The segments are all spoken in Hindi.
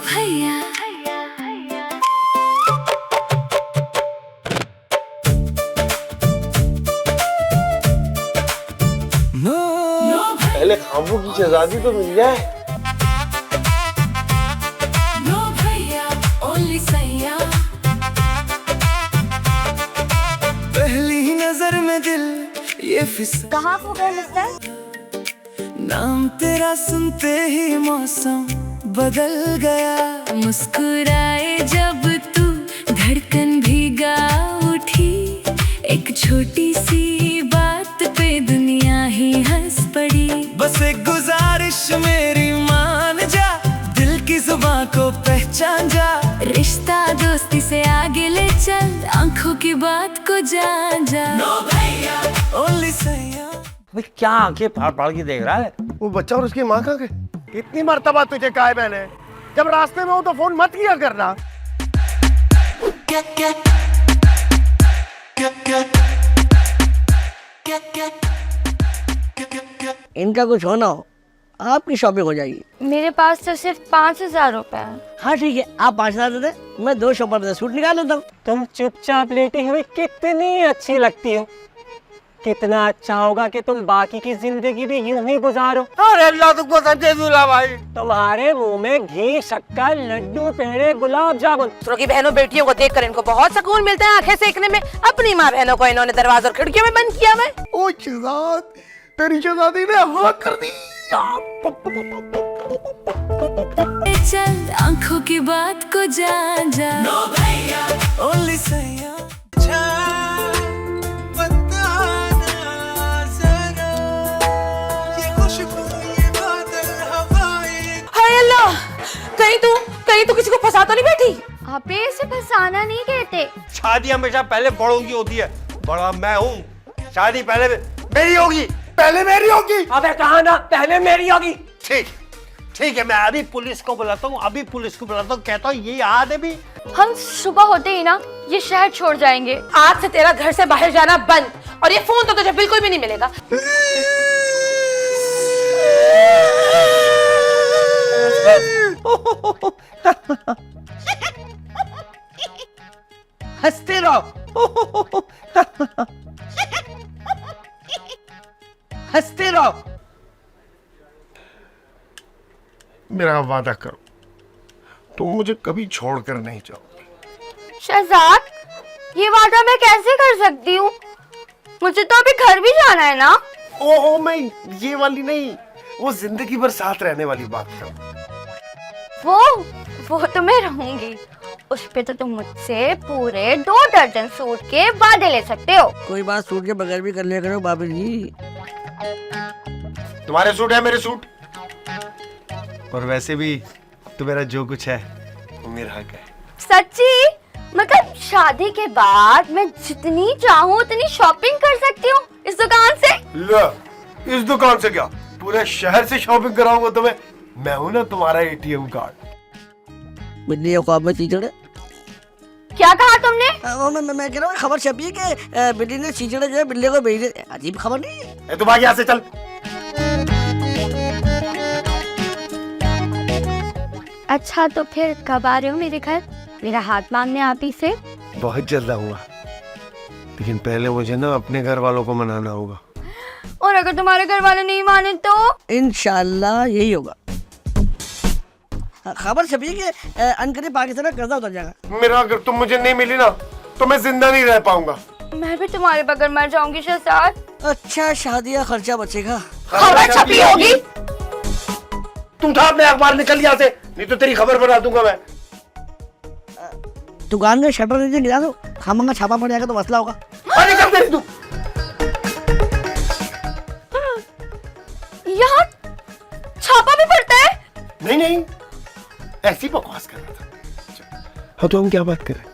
भैया पहले खामों की शहजादी तो मिल जाए। नो भैया ओनली सैया। पहली ही नजर में दिल ये फिसल। कहाँ खो गए मिस्टर? नाम तेरा सुनते ही मौसम बदल गया। मुस्कुराए जब तू धड़कन भी गा उठी। एक छोटी सी बात पे दुनिया ही हंस पड़ी। बस एक गुजारिश मेरी मान जा, दिल की जुबां को पहचान जा। रिश्ता दोस्ती से आगे ले चल, आंखों की बात को जान जा। ओनली सैया। भाई क्या आंखें फाड़ फाड़ के देख रहा है? वो बच्चा और उसकी माँ कहाँ गए? कितनी मर्तबा तुझे कहा है मैंने, जब रास्ते में हो तो फोन मत किया करना। इनका कुछ होना हो, आपकी शॉपिंग हो जाएगी। मेरे पास तो सिर्फ 5,000 रुपए है। हाँ ठीक है, आप 5,000 दे दे, मैं 2 शॉपर से सूट निकाल लेता हूँ। तुम चुपचाप लेटी हुई कितनी अच्छी लगती हो। कितना अच्छा होगा कि तुम बाकी की जिंदगी भी यूं ही गुजारो। अरे अल्लाह तुमको सच्चे दूल्हा भाई। तुम्हारे मुंह में घी, शक्कर, लड्डू, पेड़े, गुलाब जामुन। दूसरों की बहनों बेटियों को देखकर इनको बहुत सुकून मिलता है आंखें सेकने में। अपनी माँ बहनों को इन्होंने दरवाजे और खिड़कियों में बंद किया है। ओ शहजाद, तेरी शहजादी ने हाँ कर दी। चल आंखों की बात को जान जा। ओनली सैया। हाय अल्लाह, कहीं तू किसी को फंसा तो नहीं बैठी? आप इसे फंसाना नहीं कहते। शादी हमेशा पहले बड़ों की होती है। बड़ा मैं हूँ, शादी पहले मेरी होगी। पहले मेरी होगी। अबे कहा ना, पहले मेरी होगी। ठीक ठीक है, मैं अभी पुलिस को बुलाता हूँ, कहता हूँ ये याद है भी। हम सुबह होते ही ना ये शहर छोड़ जाएंगे। आज से तेरा घर से बाहर जाना बंद, और ये फोन तो तुझे बिल्कुल भी नहीं मिलेगा। हंसते रहो, हंसते रहो। मेरा वादा करो, तुम मुझे कभी छोड़कर नहीं जाओगे। शहजाद, ये वादा मैं कैसे कर सकती हूँ? मुझे तो अभी घर भी जाना है ना। ओहो, मैं ये वाली नहीं, वो जिंदगी भर साथ रहने वाली बात कर। वो तो मैं रहूंगी। उस पे तो तुम मुझसे पूरे 2 दर्जन सूट के वादे ले सकते हो। कोई बात सूट के बगैर भी कर लिया करो भाभी जी। तुम्हारे सूट है मेरे सूट, और वैसे भी तो मेरा जो कुछ है वो मेरा हक है। सच्ची? मतलब शादी के बाद मैं जितनी चाहूँ उतनी शॉपिंग कर सकती हूँ इस दुकान से? लो, इस दुकान से क्या, पूरे शहर से शॉपिंग कराऊंगा तुम्हें। मैं हूं ना तुम्हारा ATM कार्ड। बिल्ली ख्वाब में चीचड़े। क्या कहा तुमने? मैं कह रहा हूँ, खबर छपी है कि बिल्ली ने चीचड़े जो है बिल्ली को भेज दे। अजीब खबर नहीं है? तुम आगे यहाँ से चल। अच्छा तो फिर कब आ रहे हो मेरे घर, मेरा हाथ मांगने आप ही से? बहुत जल्द आऊंगा, लेकिन पहले मुझे ना अपने घर वालों को मनाना होगा। और अगर तुम्हारे घर वाले नहीं माने तो? इंशाल्लाह यही होगा। खबर छपी है कि अनकरीब पाकिस्तान का कर्जा उतर जाएगा। मेरा अगर तुम मुझे नहीं मिली ना तो मैं जिंदा नहीं रह पाऊंगा। मैं भी तुम्हारे बगैर मर जाऊंगी शहजाद। अच्छा, शादी का खर्चा बचेगा। खबर छपी होगी। तुम था अपने अखबार निकल यहाँ से, नहीं तो तेरी खबर बना दूंगा मैं। दुकान का शटर नीचे गिरा दो, खामंगा छापा पड़ जाएगा तो मसला होगा। अरे कब तेरी तू यहाँ छापा भी पड़ता है? नहीं नहीं, ऐसी बकवास कर रहा था। हाँ तो हम क्या बात कर रहे हैं?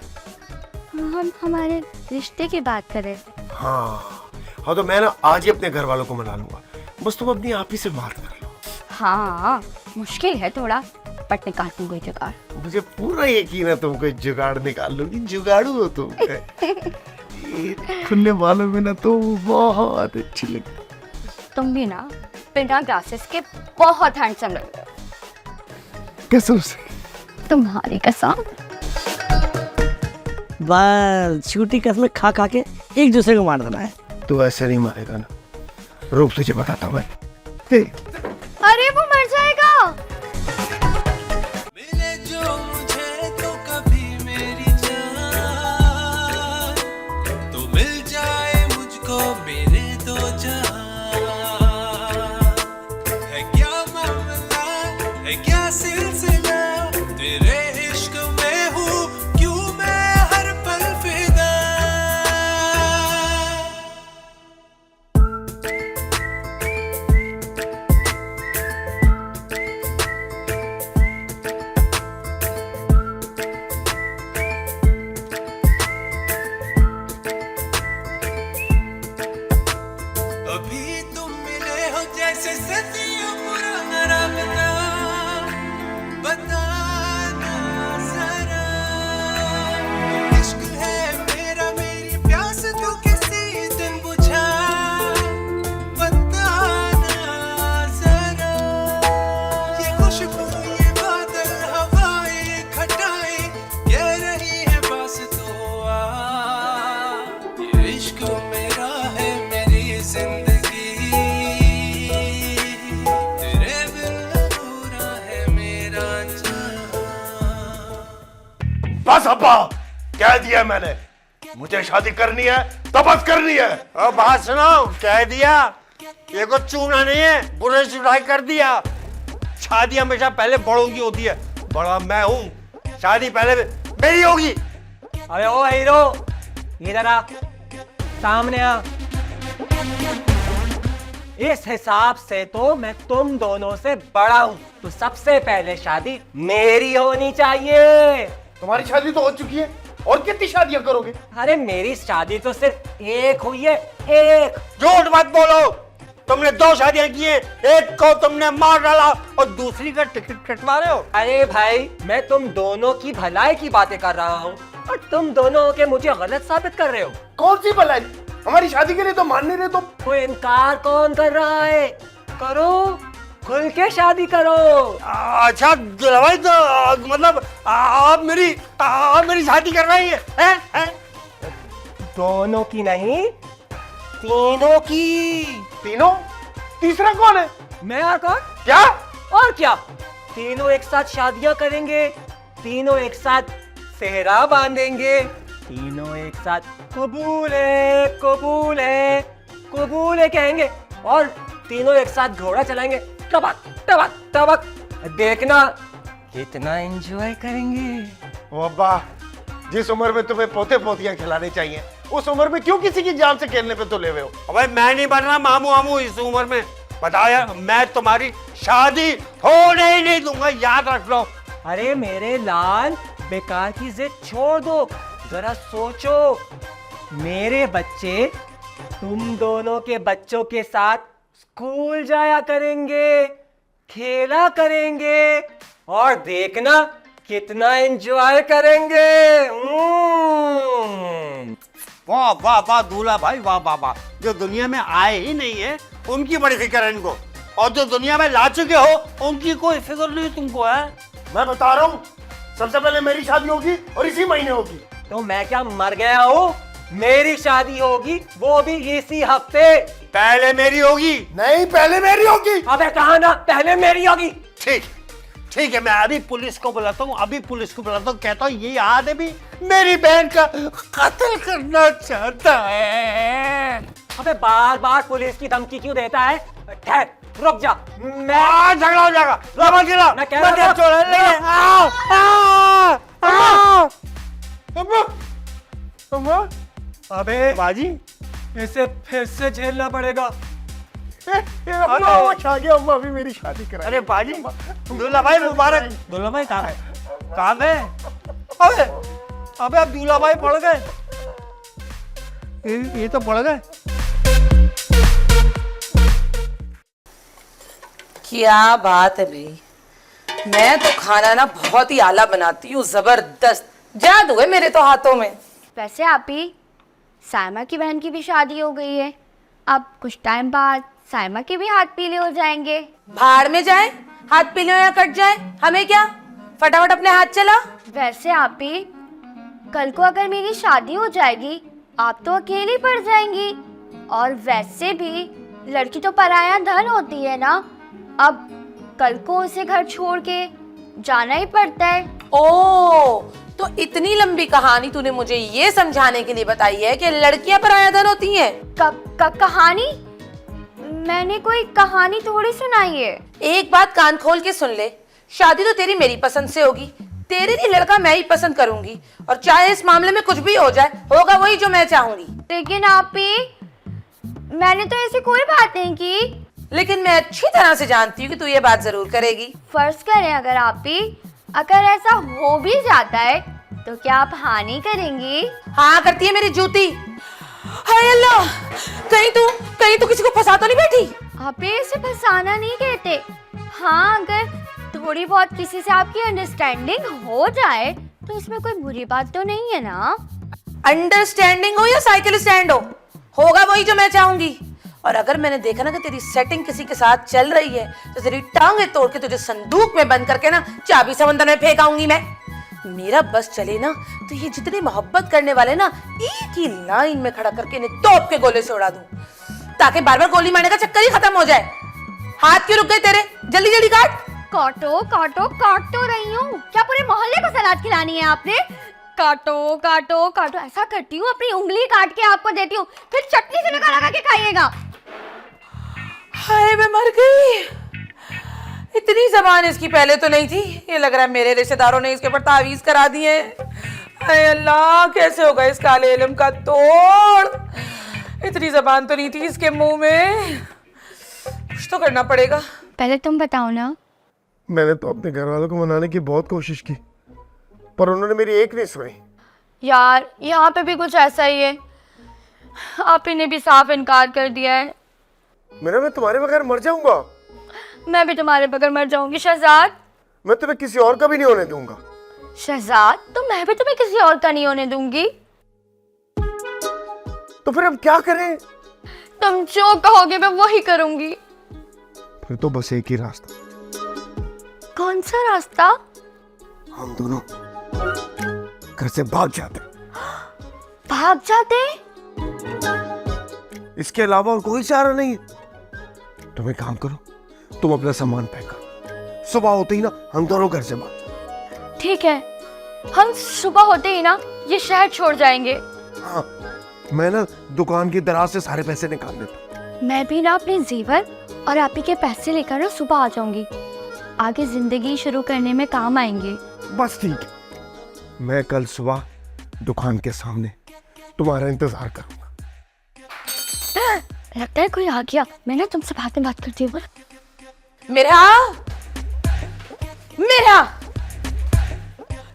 हम हमारे रिश्ते की बात कर रहे थे। हाँ तो मैं ना आज ही अपने घर वालों को मना लूंगा, बस तुम अपनी आप ही से बात कर लो। हाँ मुश्किल है थोड़ा, बट निकाल दूंगा जुगाड़। मुझे पूरा यकीन है तुम कोई जुगाड़ निकाल लोगी, जुगाड़ू हो तुम। ये खुले बालों में ना तो बहुत अच्छी लगती। तुम भी ना बिना ग्लासेस के बहुत हैंडसम लग रहे हो। कसम से। तुम्हारी कसम। बस झूठी कसमें खा खा के एक दूसरे को मार देना है। तू ऐसे नहीं मारेगा ना, रूप तुझे बताता हूँ मैं। अरे वो मर जाएगा। मिले जो मुझे तो कभी मेरी जान, तो मिल जाए मुझको मेरे दो जान। है क्या मामला, है क्या सिलसिला, तेरे इश्क में हूँ क्यों मैं हर पल फिदा। अभी तुम मिले हो जैसे सदियों पुराना राबता, बताना जरा इश्क है मेरा, मेरी प्यास तो किसी दिन बुझा, बताना जरा। ये खुशबू, ये बादल, हवाएं, खटाएं कह रही है बस तो आ। ये इश्क मेरा है, मेरी जिंदगी, तेरे बिन अधूरा है मेरा जान। बस अब्बा, कह दिया मैंने, मुझे शादी करनी है तो बस करनी है। अब बात सुनो, कह दिया, ये को चूना नहीं है, बुरे चुनाई कर दिया। शादी हमेशा पहले बड़ों की होती है, बड़ा मैं हूँ, शादी पहले मेरी होगी। अरे ओ हीरो, इधर आ, सामने आ। इस हिसाब से तो मैं तुम दोनों से बड़ा हूँ, तो सबसे पहले शादी मेरी होनी चाहिए। तुम्हारी शादी तो हो चुकी है, और कितनी शादियां करोगे? अरे मेरी शादी तो सिर्फ एक हुई है, एक। झूठ मत बोलो, तुमने 2 शादियां की हैं, एक को तुमने मार डाला और दूसरी का टिकट कटवा रहे हो। अरे भाई, मैं तुम दोनों की भलाई की बातें कर रहा हूँ और तुम दोनों के मुझे गलत साबित कर रहे हो। कौन सी भलाई? हमारी शादी के लिए तो मान नहीं रहे तुम। तो इनकार कौन कर रहा है? करो, खुल के शादी करो। अच्छा भाई, तो मतलब आप मेरी शादी कर रही हैं? दोनों की नहीं, तीनों की। तीनों? तीसरा कौन है? मैं और कौन? क्या? और क्या, तीनों एक साथ शादियां करेंगे, तीनों एक साथ सेहरा बांधेंगे, तीनों एक साथ कबूल है, कबूल है, कबूल है कहेंगे, और तीनों एक साथ घोड़ा चलाएंगे, टबक टबक टबक। देखना कितना एंजॉय करेंगे। ओ अब्बा, जिस उम्र में तुम्हें पोते पोतियां खिलाने चाहिए, उस उम्र में क्यों किसी की जान से खेलने पे तुले हुए हो? अबे मैं नहीं बन रहा मामू आमू इस उम्र में, बताया, मैं तुम्हारी शादी होने ही नहीं दूंगा, याद रख लो। अरे मेरे लाल, बेकार की जिद छोड़ दो, जरा सोचो। मेरे बच्चे तुम दोनों के बच्चों के साथ स्कूल जाया करेंगे, खेला करेंगे, और देखना कितना एंजॉय करेंगे। वाह वाह वाह दूल्हा भाई, वाह वाह वाह। जो दुनिया में आए ही नहीं है उनकी बड़ी फिक्र है इनको, और जो दुनिया में ला चुके हो उनकी कोई फिक्र नहीं तुमको है। मैं बता रहा हूँ, सबसे पहले मेरी शादी होगी और इसी महीने होगी। तो मैं क्या मर गया हूँ? मेरी शादी होगी, वो भी इसी हफ्ते। पहले मेरी होगी। नहीं, पहले मेरी होगी। अबे कहा ना, पहले मेरी होगी। ठीक ठीक है, मैं अभी पुलिस को बुलाता हूँ, अभी पुलिस को बुलाता हूँ, कहता हूँ ये आदमी मेरी बहन का कत्ल करना चाहता है। अबे बार बार पुलिस की धमकी क्यों देता है? ठहर, रुक जा, मैं झगड़ा हो जाएगा। मैं कह रहा था। अबे बाजी, इसे फिर से झेलना पड़ेगा। आ गया, अम्मा अभी मेरी शादी करा। अरे बाजी, दूल्हा भाई मुबारक। दूल्हा भाई कहाँ है? कहाँ गए? अबे अबे अब दूल्हा भाई पड़ गए, ये तो पड़ गए। क्या बात है भाई, मैं तो खाना ना बहुत ही आला बनाती हूँ, जबरदस्त। जादू है मेरे तो हाथों में। वैसे आप ही, सायमा की बहन की भी शादी हो गई है, अब कुछ टाइम बाद सायमा के भी हाथ पीले हो जाएंगे। भाड़ में जाए, हाथ पीले या कट जाए, हमें क्या फटाफट अपने हाथ चला। वैसे आप ही, कल को अगर मेरी शादी हो जाएगी आप तो अकेली पड़ जाएंगी, और वैसे भी लड़की तो पराया धन होती है ना। अब कल को उसे घर छोड़ के जाना ही पड़ता है। ओ, तो इतनी लंबी कहानी तूने मुझे ये समझाने के लिए बताई है कि लड़कियां पराया धन होती हैं। कहानी? मैंने कोई कहानी थोड़ी सुनाई है। एक बात कान खोल के सुन ले, शादी तो तेरी मेरी पसंद से होगी, तेरे लिए लड़का मैं ही पसंद करूंगी, और चाहे इस मामले में कुछ भी हो जाए, होगा वही जो मैं चाहूंगी। लेकिन आप ही, मैंने तो ऐसी कोई बात नहीं की। लेकिन मैं अच्छी तरह से जानती हूँ कि तू ये बात जरूर करेगी। फर्ज करें अगर आप ही, अगर ऐसा हो भी जाता है तो क्या आप हाँ नहीं करेंगी? हाँ करती है मेरी जूती। हाय अल्लाह, कहीं तू किसी को फंसा तो नहीं बैठी? आप इसे फंसाना नहीं कहते। हाँ, अगर थोड़ी बहुत किसी से आपकी अंडरस्टैंडिंग हो जाए तो इसमें कोई बुरी बात तो नहीं है ना। अंडरस्टैंडिंग हो या साइकिल स्टैंड हो, होगा वही जो मैं चाहूंगी। और अगर मैंने देखा ना कि तेरी सेटिंग किसी के साथ चल रही है तो तेरी टांगे तोड़ के तुझे संदूक में बंद करके ना चाबी समंदर में फेंकाऊंगी मैं। मेरा बस चले ना तो ये जितने मोहब्बत करने वाले ना एक ही लाइन में खड़ा करके इन्हें तोप के गोले से उड़ा दूं, ताकि बार बार गोली मारने का चक्कर ही खत्म हो जाए। हाथ क्यों रुक गए तेरे? जल्दी जल्दी काट। काटो काटो, काट तो रही हूँ। क्या पूरे मोहल्ले को सलाद खिलानी है आपने? काटो काटो काटो, ऐसा करती हूँ अपनी उंगली काट के आपको देती हूँ, फिर चटनी से लगा के खाइएगा। हाय मैं मर गई, इतनी जबान इसकी पहले तो नहीं थी। ये लग रहा है मेरे रिश्तेदारों ने इसके ऊपर तावीज करा दिए। हाय अल्लाह, कैसे होगा इस काले इल्म का तोड़? इतनी जबान तो नहीं थी इसके मुंह में, कुछ तो करना पड़ेगा। पहले तुम बताओ ना। मैंने तो अपने घर वालों को मनाने की बहुत कोशिश की, पर उन्होंने मेरी एक नहीं सुनी। यार यहाँ पे भी कुछ ऐसा ही है, आप ही ने भी साफ इनकार कर दिया है। मैं तुम्हारे बगैर मर जाऊंगा। मैं भी तुम्हारे बगैर मर जाऊंगी शहजाद। मैं तुम्हें किसी और का भी नहीं होने दूंगा। शहजाद, तो मैं भी तुम्हें किसी और का नहीं होने दूंगी। तो फिर हम क्या करें? तुम जो कहोगे मैं वही करूंगी। फिर तो बस एक ही रास्ता। कौन सा रास्ता? हम दोनों घर से भाग जाते। भाग जाते? इसके अलावा और कोई चारा नहीं है। तुम एक काम करो, तुम अपना सामान पैक करो, सुबह होते ही ना हम दोनों घर से भाग जाओ। ठीक है, हम सुबह होते ही ना ये शहर छोड़ जाएंगे। हाँ, मैं ना दुकान की दराज से सारे पैसे निकाल देता हूँ। मैं भी ना अपने जेवर और आप ही के पैसे लेकर ना सुबह आ जाऊंगी, आगे जिंदगी शुरू करने में काम आएंगे। बस ठीक है, मैं कल सुबह दुकान के सामने तुम्हारा इंतजार करूंगा। लगता है कोई आ गया, मैं ना तुमसे बाद में बात करती हूँ। मेरा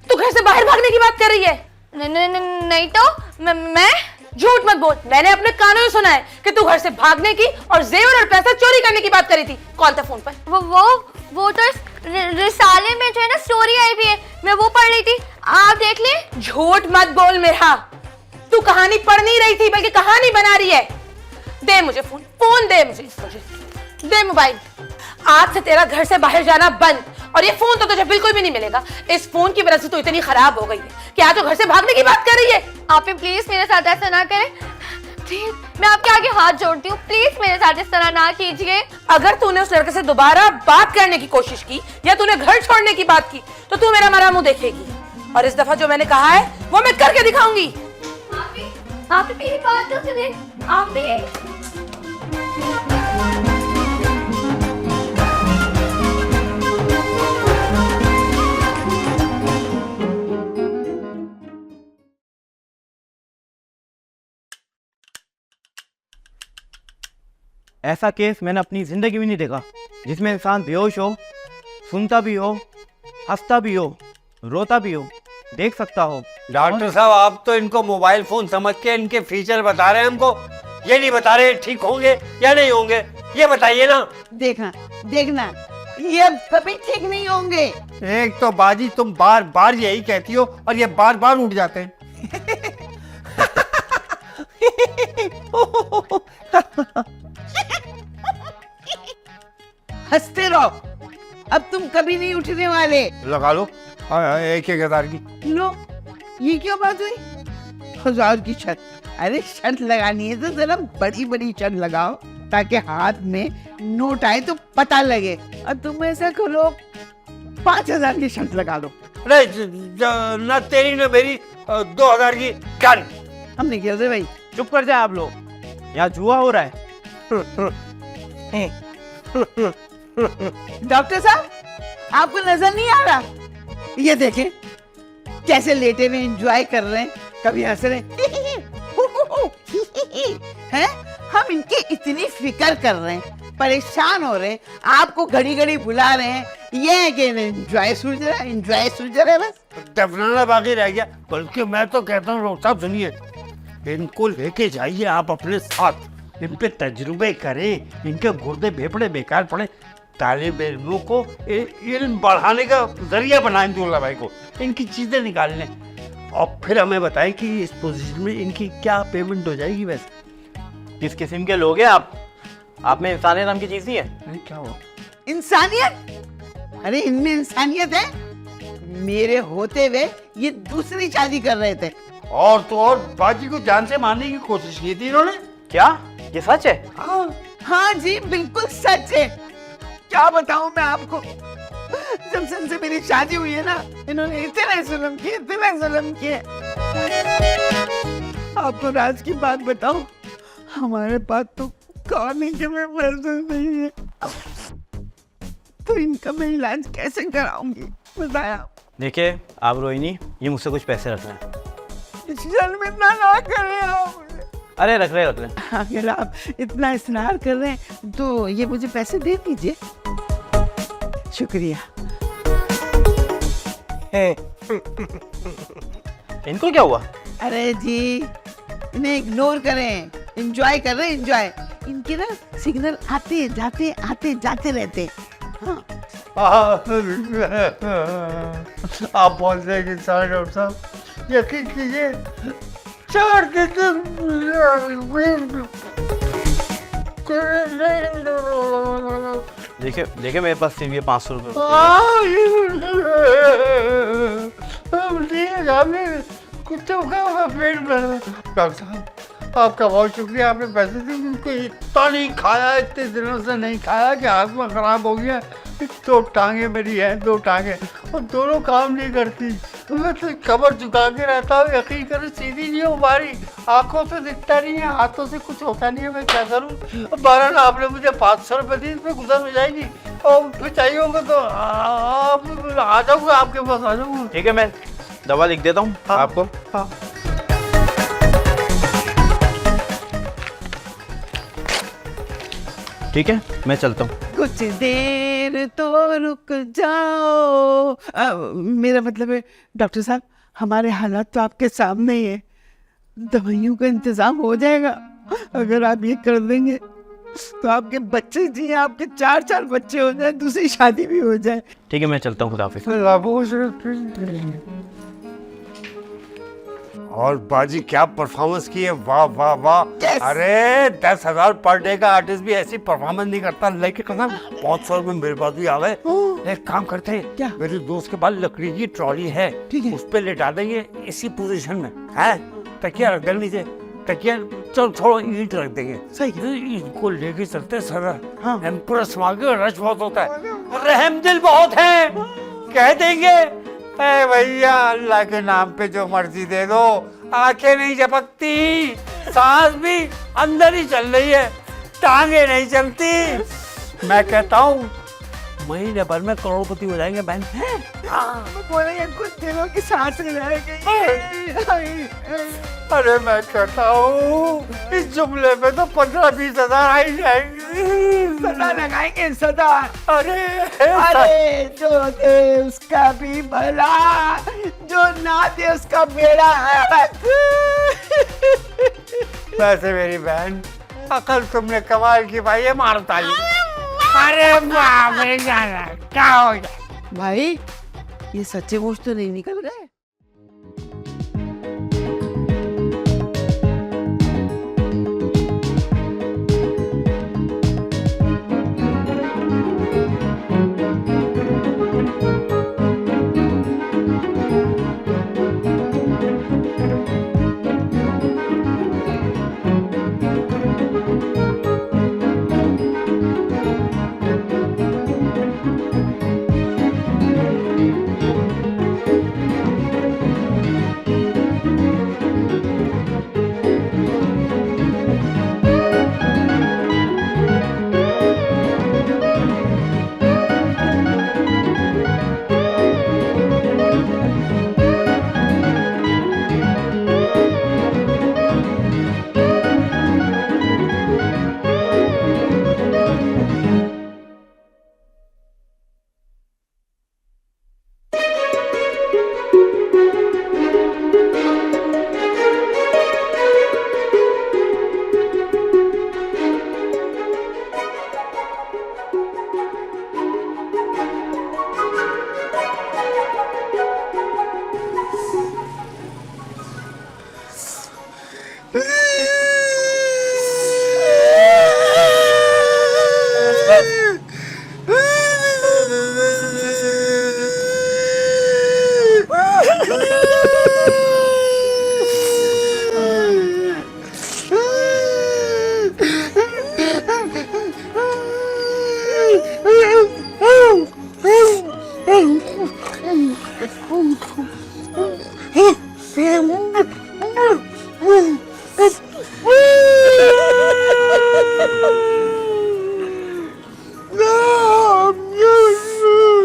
तू घर से बाहर भागने की बात कर रही है? नहीं तो मैं झूठ मत बोल, मैंने अपने कानों में सुना है कि तू घर से भागने की और जेवर और पैसा चोरी करने की बात करी थी। कौन था फोन पर? वो तो रिसाले में जो है ना स्टोरी आई भी है, मैं वो पढ़ रही थी, आप देख ले। झूठ मत बोल मेरा, तू कहानी पढ़ नहीं रही थी बल्कि कहानी बना रही है। दे मुझे फोन दे मुझे दे मोबाइल। आज से तेरा घर से बाहर जाना बंद, और ये फोन तो तुझे बिल्कुल भी नहीं मिलेगा। इस फोन की वजह से तू इतनी खराब हो गई है कि आज तो घर से भागने की बात कर रही है। आप प्लीज मेरे साथ ऐसा ना करें, प्लीज, मैं आपके आगे हाथ जोड़ती हूँ, प्लीज मेरे साथ इस तरह ना कीजिए। अगर तूने उस लड़के से दोबारा बात करने की कोशिश की या तूने घर छोड़ने की बात की तो तू मेरा मरा मुंह देखेगी, और इस दफा जो मैंने कहा है वो मैं करके दिखाऊंगी। आप मेरी बात तो सुने। आप भी ऐसा केस मैंने अपनी जिंदगी में नहीं देखा, जिसमें इंसान बेहोश हो, सुनता भी हो, हंसता भी हो, रोता भी हो, देख सकता हो। डॉक्टर साहब, आप तो इनको मोबाइल फोन समझ के इनके फीचर बता रहे हैं हमको, ये नहीं बता रहे ठीक होंगे या नहीं होंगे। ये बताइए ना। देखना ये अब कभी ठीक नहीं होंगे। एक तो बाजी तुम बार बार यही कहती हो और ये बार बार उठ जाते हैं। हंसते रहो, अब तुम कभी नहीं उठने वाले। लगा लो, एक 1000 की। लो, ये क्या बात हुई? 1000 की शर्ट? अरे शर्ट लगानी है तो जरा बड़ी बड़ी शर्ट लगाओ, ताकि हाथ में नोट आए तो पता लगे। और तुम ऐसा करो, 5000 की शर्ट लगा दो। अरे ना तेरी ना मेरी 2000 की डन। हम नहीं खेलते भाई। चुप कर जाए आप लोग, यहाँ जुआ हो रहा है। डॉक्टर साहब, आपको नजर नहीं आ रहा? ये देखें कैसे लेटे हुए एंजॉय कर रहे हैं, कभी हंस रहे हैं। हम इनकी इतनी फिक्र कर रहे हैं, परेशान हो रहे हैं, आपको घड़ी घड़ी बुला रहे हैं, ये है कि एंजॉय सूझ रहा है, एंजॉय सूझ रहा है बस। दफनाना बाकी रह गया। बल्कि मैं तो कहता हूँ डॉक्टर साहब सुनिए, इनको लेके जाइए आप अपने साथ, इन पे तजुर्बे करें, इनके गुर्दे फेफड़े बेकार पड़े, तालिब इल्मों को इल्म बढ़ाने का जरिया बनाएं दूल्हा भाई को, इनकी चीजें निकाल लें और फिर हमें बताएं कि इस पोजीशन में इनकी क्या पेमेंट हो जाएगी। वैसे किस किस्म के लोग हैं आप? आप में इंसानियत नाम की चीज नहीं है? नहीं, क्या हुआ? इंसानियत? अरे इनमें इंसानियत है? मेरे होते हुए ये दूसरी शादी कर रहे थे। और तो और बाजी को जान से मारने की कोशिश की थी इन्होंने। क्या ये सच है? हाँ हाँ जी, बिल्कुल सच है। क्या बताऊं मैं आपको, जब से इनसे मेरी शादी हुई है ना, इन्होंने इतने जुल्म किए, इतने जुल्म किए। आपको राज की बात बताऊं, हमारे पास तो खाने के में पैसे नहीं है, तो इनका मैं इलाज कैसे कराऊंगी बताया। देखिए आप रोहिणी, ये मुझसे कुछ पैसे रख रहे हैं। शर्मिंदा ना करें आप। अरे रख रहे। अगर आप इतना इसरार कर रहे हैं तो ये मुझे पैसे दे दीजिए। शुक्रिया। इनको क्या हुआ? अरे जी, इन्हें इग्नोर करें, एंजॉय कर रहे हैं, एंजॉय। इनके ना सिग्नल आते जाते रहते हैं। हाँ। आप बहुत सही इंसान डॉक्टर साहब, यकीन कीजिए 4 दिन देखिए मेरे पास सिर्फ ये 500 रुपये। कुछ पेट में। डॉक्टर साहब आपका बहुत शुक्रिया, आपने पैसे दिए। उनको इतना नहीं खाया, इतने दिनों से नहीं खाया कि आत्मा खराब हो गया। 2 टांगे मेरी हैं, 2 टांगे, और दोनों काम नहीं करती। मैं तो कमर झुका के रहता हूँ, यकीन करो सीधी नहीं हो हमारी, आंखों से दिखता नहीं है, हाथों से कुछ होता नहीं है। मैं क्या करूँ? 12 आपने मुझे 500 रुपये दी, इसमें गुजर हो जाएगी। और फिर चाहिए होगा तो आप आ जाऊँगा, आपके पास आ जाऊँगा। ठीक है, मैं दवा लिख देता हूँ आपको। हाँ। ठीक है, मैं चलता हूँ। कुछ देर तो रुक जाओ। मेरा मतलब है डॉक्टर साहब, हमारे हालात तो आपके सामने ही है, दवाइयों का इंतजाम हो जाएगा। अगर आप ये कर देंगे तो आपके बच्चे जी, आपके 4 बच्चे हो जाए, दूसरी शादी भी हो जाए। ठीक है, मैं चलता हूँ। खुदा हाफिज़। और बाजी क्या परफॉर्मेंस की है, वाह वाह वाह। अरे 10,000 पर डे का आर्टिस्ट भी ऐसी परफॉर्मेंस नहीं करता। लेकिन कसम 500 में मेरे पास भी आ गए। एक काम करते हैं, क्या? मेरे दोस्त के पास लकड़ी की ट्रॉली है, उस पे लेटा देंगे इसी पोजीशन में, है? तकिया रख देंगे नीचे, तकिया चल थोड़ा ईंट रख देंगे। सही, इनको लेके चलते सर। हाँ। एम्प्रेस मांगे, रश बहुत होता है, रहमदिल बहुत है, कह देंगे भैया अल्लाह के नाम पे जो मर्जी दे दो, आंखें नहीं झपकती, सांस भी अंदर ही चल रही है, टांगे नहीं चलती। मैं कहता हूँ महीने भर में करोड़पति हो जाएंगे बहन। बोले कुछ दिनों की सांस रहेगी। अरे मैं कहता हूँ इस जुमले में तो 15-20 हजार आ ही जाएंगे। सदा लगाएंगे, सदा। अरे जो दे उसका भी भला, जो ना दे उसका बेड़ा है। वैसे मेरी बहन, अकल तुमने कमाल की भाई है, मारो ताली। अरे बाप रे, क्या हो गया भाई? ये सच्चे गोश्त तो नहीं निकल गए?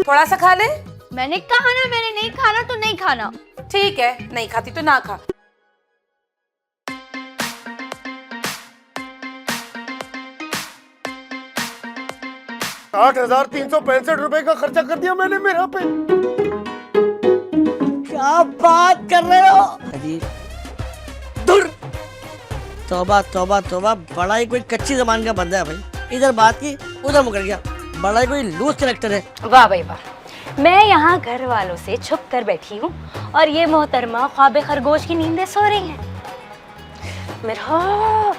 थोड़ा सा खा ले। मैंने कहा ना, मैंने नहीं खाना तो नहीं खाना। ठीक है, नहीं खाती तो ना खा। ₹8,365 का खर्चा कर दिया मैंने मेरा पे। क्या बात कर रहे हो अजीब, दूर। तौबा तौबा तौबा, बड़ा ही कोई कच्ची जबान का बंदा है भाई। इधर बात की उधर मुकर गया, बड़ा ही कोई लूज करेक्टर है। वाह भाई वाह, मैं यहाँ घर वालों से छुप कर बैठी हूँ और ये मोहतरमा ख्वाब खरगोश की नींदें सो रही हैं। मेरा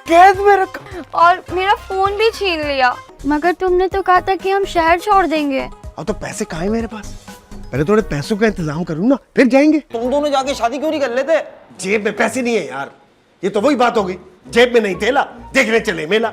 कैद में रखा और मेरा फोन भी छीन लिया। मगर तुमने तो कहा था कि हम शहर छोड़ देंगे। अब तो पैसे कहाँ है मेरे पास? पहले थोड़े पैसों का इंतजाम करूँ ना, फिर जाएंगे। तुम दोनों जाके शादी क्यों नहीं कर लेते? जेब में पैसे नहीं है यार, ये तो वही बात हो गई। जेब में नहीं थेला, देखने चले मेला।